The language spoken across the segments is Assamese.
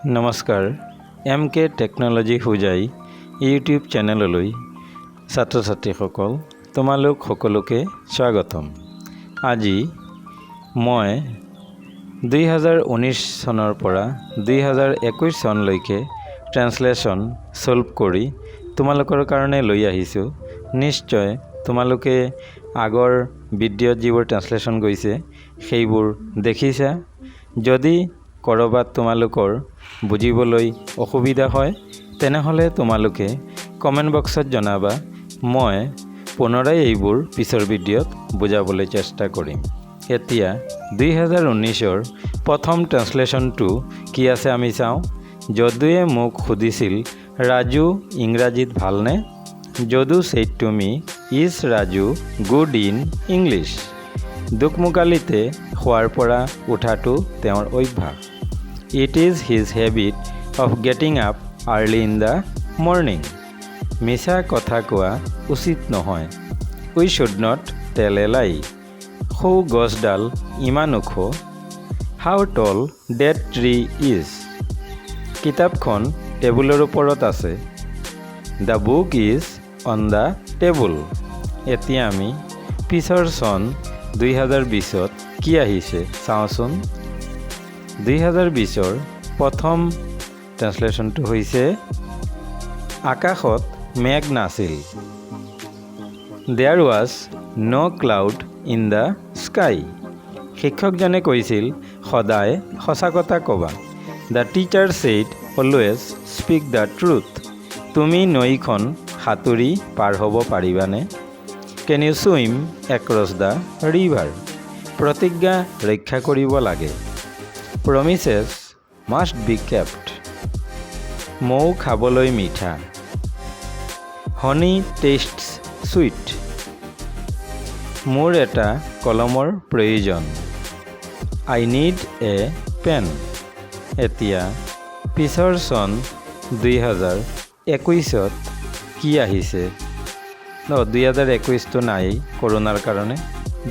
নমস্কাৰ MK টেকন'লজি হোজাই ইউটিউব চেনেললৈ ছাত্ৰ ছাত্ৰীসকল তোমালোক সকলোকে স্বাগতম। আজি মই 2019 চনৰ পৰা 2021 চনলৈকে ট্ৰান্সলেশ্যন সলভ কৰি তোমালোকৰ কাৰণে লৈ আহিছোঁ। নিশ্চয় তোমালোকে আগৰ ভিডিঅ'ত যিবোৰ ট্ৰান্সলেশ্যন গৈছে সেইবোৰ দেখিছা। যদি কৰবাত তোমালোকৰ বুজিবলৈ অসুবিধা হয় তেনেহলে তোমালোকে কমেন্ট বক্সত জনাবা। মই পুনৰাই এইবোৰ পিছৰ ভিডিঅ'ত বুজাবলৈ চেষ্টা কৰিম। এতিয়া 2019ৰ প্ৰথম ট্ৰান্সলেশ্যনটো কি আছে আমি চাওঁ। যদুৱে মোক সুধিছিল ৰাজু ইংৰাজীত ভালনে? Jadu said to me, is Raju good in English? দুকমুকালিতে খোৱাৰ পৰা উঠাটো তেওঁৰ অভ্যাস। It is his habit of getting up early in the morning. মিছা কথা কোৱা উচিত নহয়। We should not tell a lie. সৌ গছডাল ইমান ওখ। How tall that tree is. কিতাপখন টেবুলৰ ওপৰত আছে। The book is on the table. এতিয়া আমি পিছৰ চন 2020ত কি আহিছে চাওঁচোন। 2020ৰ প্ৰথম ট্ৰান্সলেশ্যনটো হৈছে আকাশত মেঘ নাছিল। There was no cloud in the sky. শিক্ষকজনে কৈছিল সদায় সঁচা কথা ক'বা। The teacher said always speak the truth. তুমি নৈখন সাঁতুৰি পাৰ হ'ব পাৰিবানে? Can you swim across the river? প্ৰতিজ্ঞা ৰক্ষা কৰিব লাগে। Promises must be kept. মৌ খাবলৈ মিঠা। Honey tastes sweet. মোৰ এটা কলমৰ প্ৰয়োজন। I need a pen. এতিয়া পিছৰ চন 2021ত কি আহিছে? 2021টো নাই কৰোনাৰ কাৰণে।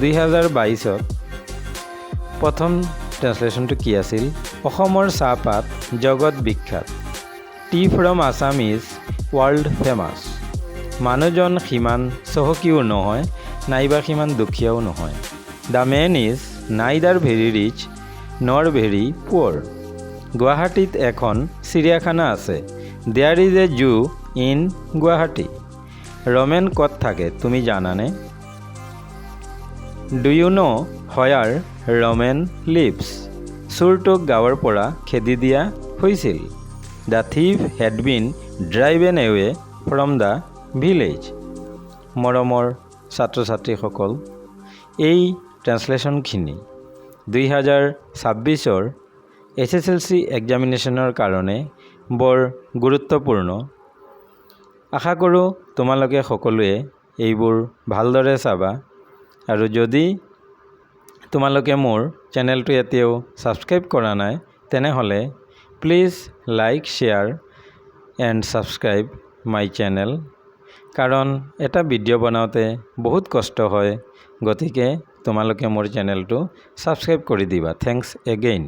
2022ত প্ৰথম ট্ৰান্সলেশ্যনটো কি আছিল? অসমৰ চাহপাত জগত বিখ্যাত। Tea from Assam is world famous. মানুহজন সিমান চহকীও নহয় নাইবা সিমান দুখীয়াও নহয়। The man is neither very rich nor very poor. গুৱাহাটীত এখন চিৰিয়াখানা আছে। There is a zoo in Guwahati. Ramen ক'ত থাকে তুমি জানানে? Do you know' where Ramen lives? চোৰটোক গাঁৱৰ পৰা খেদি দিয়া হৈছিল। The thief had been driven away from the village. মৰমৰ ছাত্ৰ ছাত্ৰীসকল, এই ট্ৰান্সলেশ্যনখিনি 2026ৰ SSLC এক্সামিনেশ্যনৰ কাৰণে বৰ গুৰুত্বপূৰ্ণ। আশা কৰোঁ তোমালোকে সকলোৱে এইবোৰ ভালদৰে চাবা। আৰু যদি তোমালোকে মোৰ চেনেলটো এতিয়াও ছাবস্ক্ৰাইব কৰা নাই তেনেহ'লে please like share and subscribe my channel. কাৰণ এটা ভিডিঅ' বনাওঁতে বহুত কষ্ট হয়, গতিকে তোমালোকে মোৰ চেনেলটো ছাবস্ক্ৰাইব কৰি দিবা। Thanks again.